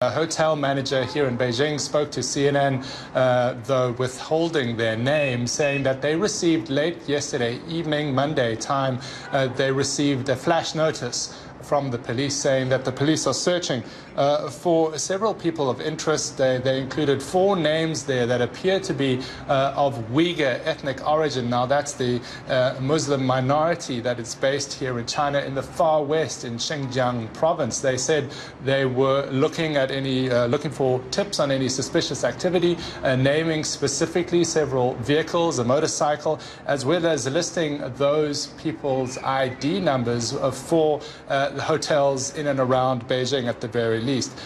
A hotel manager here in Beijing spoke to CNN, though withholding their name, saying that they received late yesterday evening, Monday time, they received a flash notice from the police saying that the police are searching for several people of interest. They included 4 names there that appear to be of Uyghur ethnic origin. Now, that's the Muslim minority that is based here in China in the far west in Xinjiang province. They said they were looking for tips on any suspicious activity, naming specifically several vehicles, a motorcycle, as well as listing those people's ID numbers for the hotels in and around Beijing at the very least.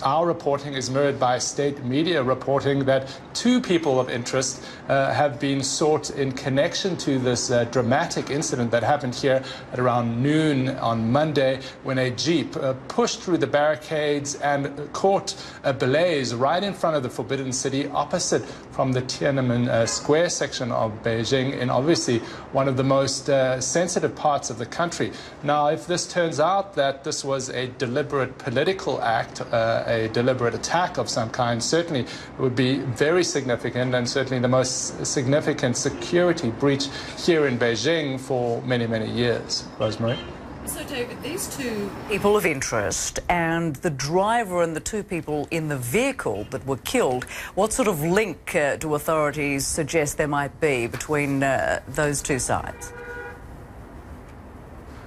Our reporting is mirrored by state media reporting that 2 people of interest have been sought in connection to this dramatic incident that happened here at around noon on Monday when a Jeep pushed through the barricades and caught a blaze right in front of the Forbidden City opposite from the Tiananmen Square section of Beijing, in obviously one of the most sensitive parts of the country. Now, if this turns out that this was a deliberate political act, a deliberate attack of some kind, certainly it would be very significant and certainly the most significant security breach here in Beijing for many, many years. Rosemary? So, David, these 2 people of interest and the driver and the 2 people in the vehicle that were killed, what sort of link do authorities suggest there might be between those 2 sides?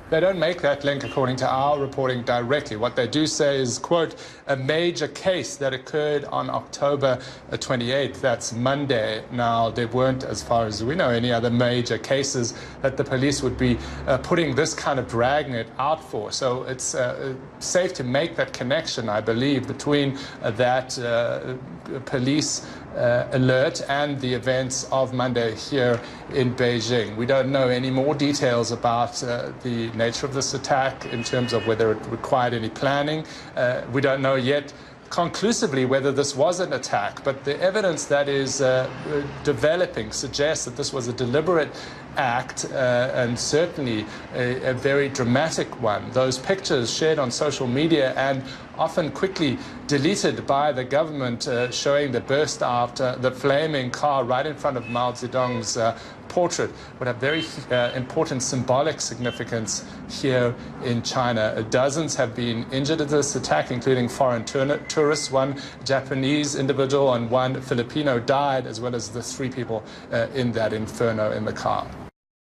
They don't make that link according to our reporting directly. What they do say is, quote, a major case that occurred on October 28th. That's Monday. Now, there weren't, as far as we know, any other major cases that the police would be putting this kind of dragnet out for. So it's safe to make that connection, I believe, between that police alert and the events of Monday here in Beijing. We don't know any more details about the nature of this attack in terms of whether it required any planning. We don't know yet conclusively whether this was an attack, but the evidence that is developing suggests that this was a deliberate act and certainly a very dramatic one. Those pictures shared on social media and often quickly deleted by the government showing the burst out, the flaming car right in front of Mao Zedong's portrait would have very important symbolic significance here in China. Dozens have been injured in this attack, including foreign tourists. 1 Japanese individual and 1 Filipino died, as well as the 3 people in that inferno in the car.